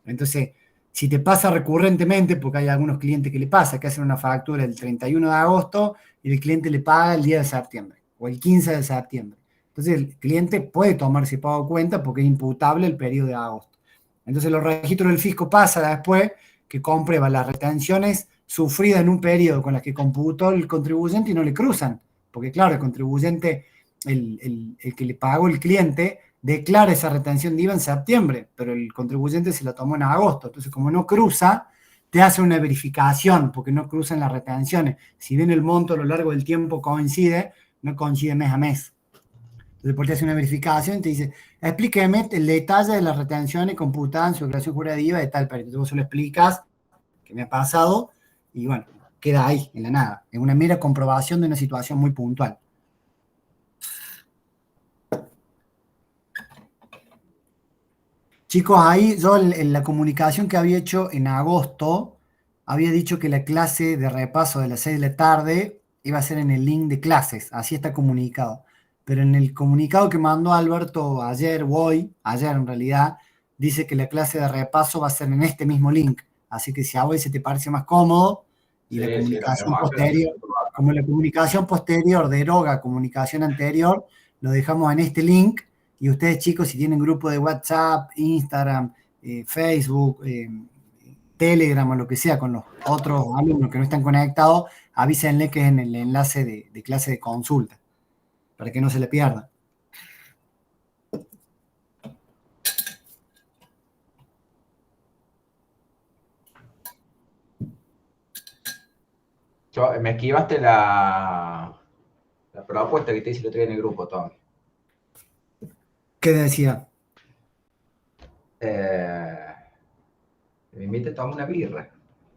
Entonces, si te pasa recurrentemente, porque hay algunos clientes que le pasa, que hacen una factura el 31 de agosto y el cliente le paga el 10 de septiembre o el 15 de septiembre. Entonces, el cliente puede tomar ese pago en cuenta porque es imputable el periodo de agosto. Entonces, los registros del fisco pasa después que comprueba las retenciones sufridas en un periodo con las que computó el contribuyente y no le cruzan. Porque, claro, el contribuyente, el que le pagó el cliente, declara esa retención de IVA en septiembre, pero el contribuyente se la tomó en agosto. Entonces, como no cruza, te hace una verificación porque no cruzan las retenciones. Si bien el monto a lo largo del tiempo coincide, no coincide mes a mes. Entonces, por te hace una verificación y te dice, explíqueme el detalle de las retenciones computadas en su declaración jurada de IVA de tal periodo. Entonces, vos se lo explicas, que me ha pasado, y bueno, queda ahí, en la nada. Es una mera comprobación de una situación muy puntual. Chicos, ahí yo en la comunicación que había hecho en agosto, había dicho que la clase de repaso de las 6 de la tarde iba a ser en el link de clases, así está comunicado. Pero en el comunicado que mandó Alberto ayer o hoy, ayer en realidad, dice que la clase de repaso va a ser en este mismo link. Así que si a hoy se te parece más cómodo y la comunicación posterior, como la comunicación posterior deroga comunicación anterior, lo dejamos en este link. Y ustedes, chicos, si tienen grupo de WhatsApp, Instagram, Facebook, Telegram o lo que sea con los otros alumnos que no están conectados, avísenle que es en el enlace de clase de consulta, para que no se le pierda. Me esquivaste la propuesta que te hice el otro día en el grupo, Tommy. ¿Qué decía? Me invite a tomar una birra.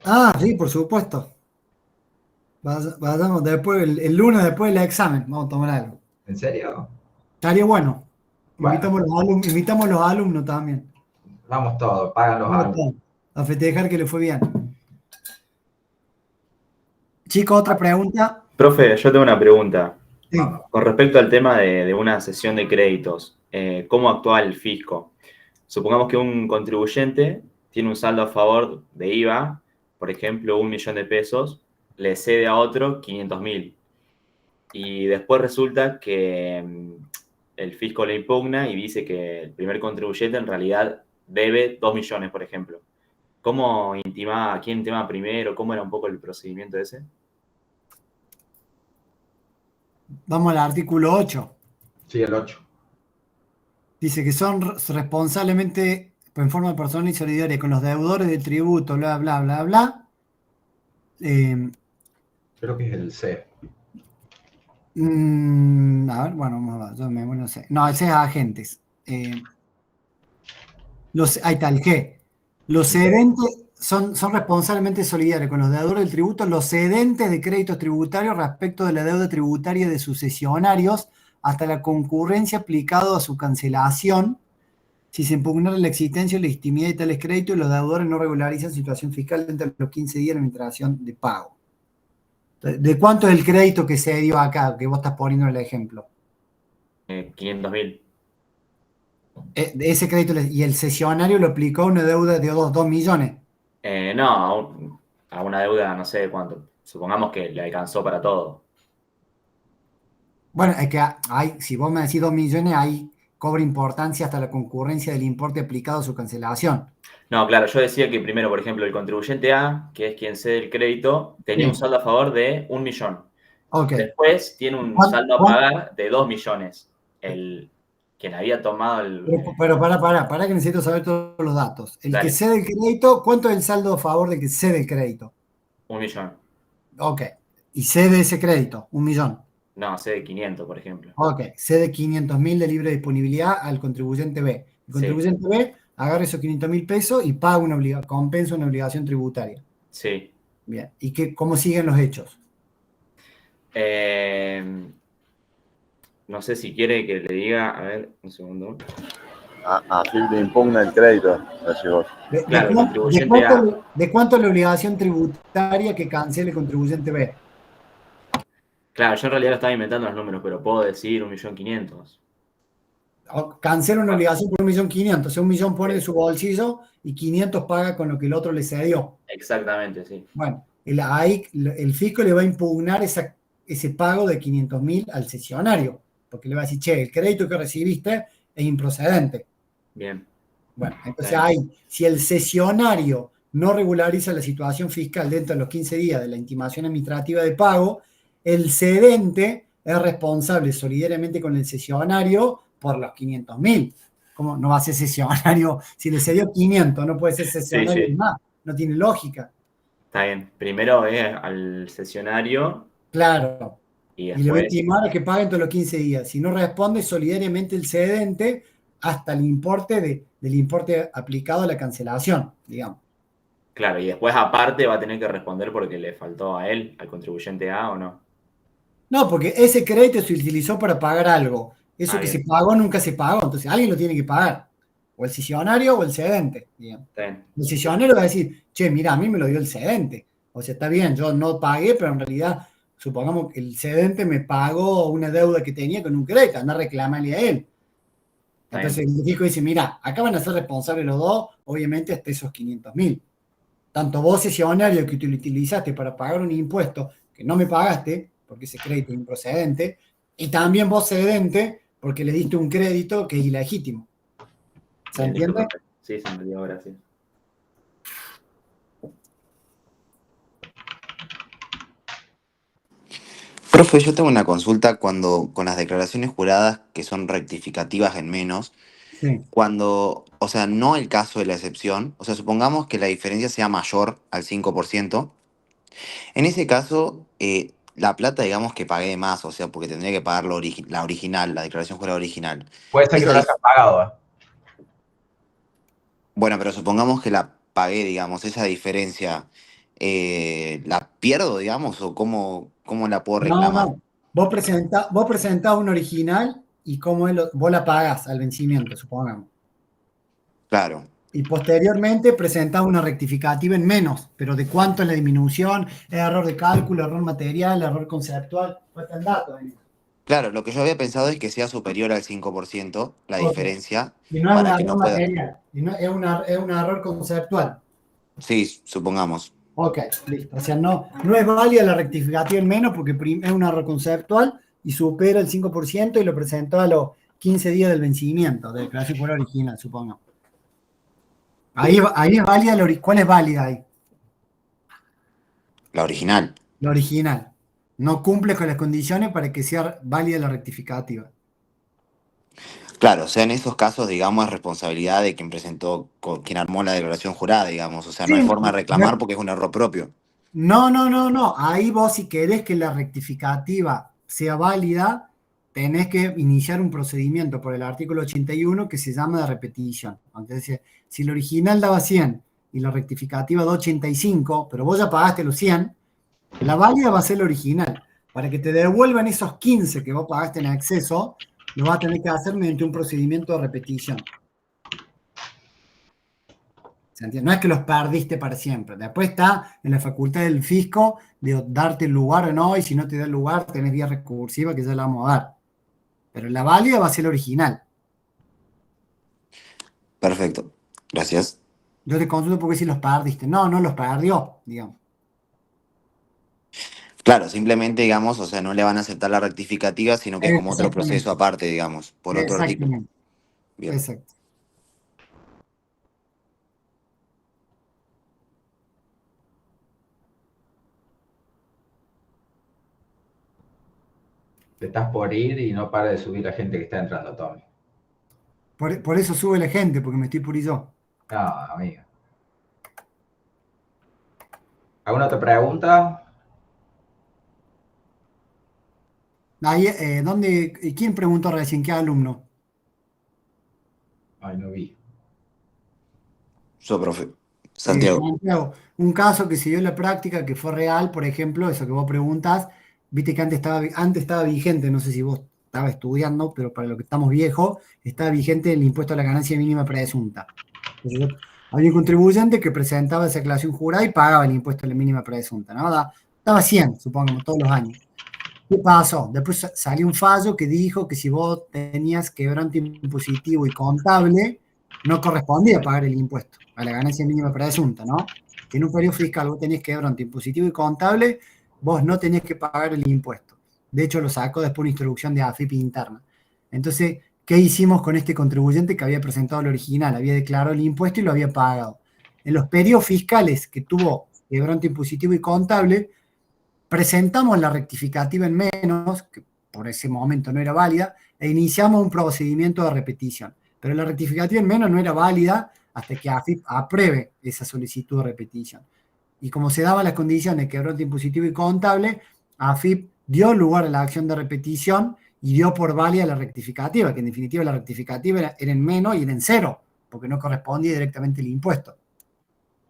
Ah, sí, por supuesto. Vayamos después, el lunes después del examen, vamos a tomar algo. ¿En serio? Estaría bueno. Bueno. Invitamos a los alumnos también. Vamos todos, pagan los alumnos. A festejar que le fue bien. Chicos, otra pregunta. Profe, yo tengo una pregunta. Sí. Con respecto al tema de una cesión de créditos, ¿cómo actúa el fisco? Supongamos que un contribuyente tiene un saldo a favor de IVA, por ejemplo, 1 millón de pesos, le cede a otro 500.000. Y después resulta que el fisco le impugna y dice que el primer contribuyente en realidad debe 2 millones, por ejemplo. ¿Cómo intimaba, quién intimaba primero? ¿Cómo era un poco el procedimiento ese? Vamos al artículo 8. Sí, el 8. Dice que son responsablemente, en forma personal y solidaria, con los deudores del tributo, bla, bla, bla, bla. Creo que es el C. A ver, bueno, vamos a ver, yo no sé. No, ese es agentes. Ahí está, el G. Los cedentes son responsablemente solidarios con los deudores del tributo, los cedentes de créditos tributarios respecto de la deuda tributaria de sus cesionarios hasta la concurrencia aplicado a su cancelación, si se impugnara la existencia o la legitimidad de tales créditos y los deudores no regularizan situación fiscal dentro de los 15 días de la administración de pago. ¿De cuánto es el crédito que se dio acá, que vos estás poniendo el ejemplo? 500.000. De ese crédito, y el cesionario lo aplicó a una deuda de 2 millones. No, a una deuda no sé cuánto. Supongamos que le alcanzó para todo. Bueno, es que si vos me decís 2 millones, ahí cobra importancia hasta la concurrencia del importe aplicado a su cancelación. No, claro, yo decía que primero, por ejemplo, el contribuyente A, que es quien cede el crédito, tenía un saldo a favor de 1 millón. Okay. Después tiene un saldo a pagar de 2 millones. Quien había tomado el... Pero para que necesito saber todos los datos. El Dale. que cede el crédito, ¿cuánto es el saldo a favor del que cede el crédito? 1 millón. Ok. Y cede ese crédito, 1 millón. No, cede 500, por ejemplo. Ok. Cede 500.000 de libre disponibilidad al contribuyente B. El contribuyente B agarra esos 500.000 pesos y paga compensa una obligación tributaria. Sí. Bien. ¿Y cómo siguen los hechos? No sé si quiere que le diga, a ver, un segundo. Así le impugna el crédito, decís vos. ¿De cuánto es la obligación tributaria que cancele el contribuyente B? Claro, yo en realidad lo estaba inventando los números, pero puedo decir 1.500.000. Cancela una obligación por 1.500.000. O sea, 1 millón pone de su bolsillo y 500 paga con lo que el otro le cedió. Exactamente, sí. Bueno, ahí el fisco le va a impugnar ese pago de 500.000 al cesionario, porque le va a decir, che, el crédito que recibiste es improcedente. Bien. Bueno, entonces si el cesionario no regulariza la situación fiscal dentro de los 15 días de la intimación administrativa de pago, el cedente es responsable solidariamente con el cesionario por los 500.000. ¿Cómo no va a ser cesionario? Si le cedió 500, no puede ser cesionario más. No tiene lógica. Está bien. Primero es al cesionario. Claro. Y le va a intimar a que paguen todos los 15 días. Si no responde solidariamente el cedente hasta el importe del importe aplicado a la cancelación, digamos. Claro, y después aparte va a tener que responder porque le faltó a él, al contribuyente A, ¿o no? No, porque ese crédito se utilizó para pagar algo. Eso que bien. se pagó nunca se pagó, entonces alguien lo tiene que pagar. O el cesionario o el cedente, digamos. El cesionario va a decir, che, mira, a mí me lo dio el cedente. O sea, está bien, yo no pagué, pero en realidad, supongamos que el cedente me pagó una deuda que tenía con un crédito, anda a reclamarle a él. Entonces el fisco dice, mira, acá van a ser responsables los dos, obviamente hasta esos 500.000. Tanto vos, cesionario, que te lo utilizaste para pagar un impuesto que no me pagaste, porque ese crédito es improcedente, y también vos, cedente, porque le diste un crédito que es ilegítimo. ¿Se entiende? Sí, se entendió ahora, sí. Profe, yo tengo una consulta cuando con las declaraciones juradas que son rectificativas en menos, Sí. cuando, o sea, no el caso de la excepción, o sea, supongamos que la diferencia sea mayor al 5%, en ese caso, la plata, digamos que pagué de más, o sea, porque tendría que pagar la original, la declaración jurada original. Puede ser que no la hayas pagado. Bueno, pero supongamos que la pagué, digamos, esa diferencia, ¿la pierdo, digamos, o cómo la puedo reclamar? No. Vos presentás un original y vos la pagás al vencimiento, supongamos. Claro. Y posteriormente presentás una rectificativa en menos, pero ¿de cuánto es la disminución? ¿Es error de cálculo, error material, error conceptual? Faltan datos ahí. Claro, lo que yo había pensado es que sea superior al 5% la diferencia. Y no es un para que error no pueda... material, es un error conceptual. Sí, supongamos. Ok, listo. O sea, no es válida la rectificativa en menos porque es un error conceptual y supera el 5% y lo presentó a los 15 días del vencimiento de declaración jurada original, supongo. Ahí es válida, ¿cuál es válida ahí? La original. La original. No cumple con las condiciones para que sea válida la rectificativa. Claro, o sea, en esos casos, digamos, es responsabilidad de quien presentó, quien armó la declaración jurada, digamos. O sea, no hay Sí, forma de reclamar porque es un error propio. no. Ahí vos, si querés que la rectificativa sea válida, tenés que iniciar un procedimiento por el artículo 81 que se llama de repetición. Entonces, si el original daba 100 y la rectificativa da 85, pero vos ya pagaste los 100, la válida va a ser la original. Para que te devuelvan esos 15 que vos pagaste en exceso, lo vas a tener que hacer mediante un procedimiento de repetición. ¿Se entiende? No es que los perdiste para siempre. Después está en la facultad del fisco de darte el lugar o no, y si no te da el lugar, tenés vía recursiva que ya la vamos a dar. Pero la válida va a ser la original. Perfecto. Gracias. Yo te consulto porque si los perdiste. No los perdió, digamos. Claro, simplemente, digamos, o sea, no le van a aceptar la rectificativa, sino que es como otro Exactamente. proceso aparte, digamos, por otro artículo. Exactamente. Bien. Exacto. Te estás por ir y no para de subir la gente que está entrando, Tommy. Por eso sube la gente, porque me estoy por ir yo. No, amigo. ¿Alguna otra pregunta? Ahí, ¿quién preguntó recién? ¿Qué alumno? Ay, no vi. Yo, profe. Santiago. Santiago, un caso que se dio en la práctica, que fue real, por ejemplo, eso que vos preguntas, viste que antes estaba vigente, no sé si vos estabas estudiando, pero para lo que estamos viejos, estaba vigente el impuesto a la ganancia mínima presunta. Entonces, había un contribuyente que presentaba esa declaración jurada y pagaba el impuesto a la mínima presunta, ¿no? Daba 100, supongamos, todos los años. ¿Qué pasó? Después salió un fallo que dijo que si vos tenías quebrante impositivo y contable, no correspondía pagar el impuesto a la ganancia mínima presunta, ¿no? Que en un periodo fiscal vos tenías quebrante impositivo y contable, vos no tenías que pagar el impuesto. De hecho, lo sacó después una instrucción de AFIP interna. Entonces, ¿qué hicimos con este contribuyente que había presentado el original? Había declarado el impuesto y lo había pagado. En los periodos fiscales que tuvo quebrante impositivo y contable, presentamos la rectificativa en menos, que por ese momento no era válida, e iniciamos un procedimiento de repetición. Pero la rectificativa en menos no era válida hasta que AFIP apruebe esa solicitud de repetición. Y como se daban las condiciones de quebrante impositivo y contable, AFIP dio lugar a la acción de repetición y dio por válida la rectificativa, que en definitiva la rectificativa era en menos y era en cero, porque no correspondía directamente el impuesto.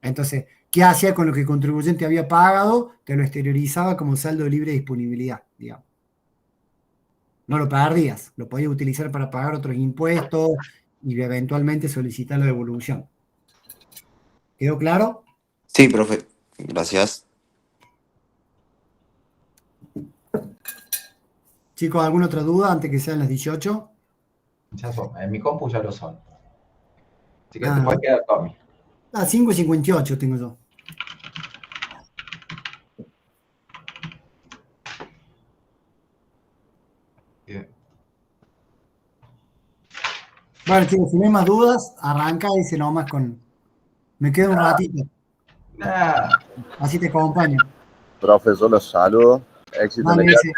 Entonces, ¿qué hacía con lo que el contribuyente había pagado? Te lo exteriorizaba como saldo de libre disponibilidad, digamos. No lo perdías, lo podías utilizar para pagar otros impuestos y eventualmente solicitar la devolución. ¿Quedó claro? Sí, profe. Gracias. Chicos, ¿alguna otra duda antes que sean las 18? Ya son. En mi compu ya lo son. Así que te puedes quedar, Tommy. 5:58 tengo yo. Bien. Bueno, chicos, si no hay más dudas, arranca y se nomás con... Me quedo un ratito. Así te acompaño. Profesor, los saludo. Éxito en la clase.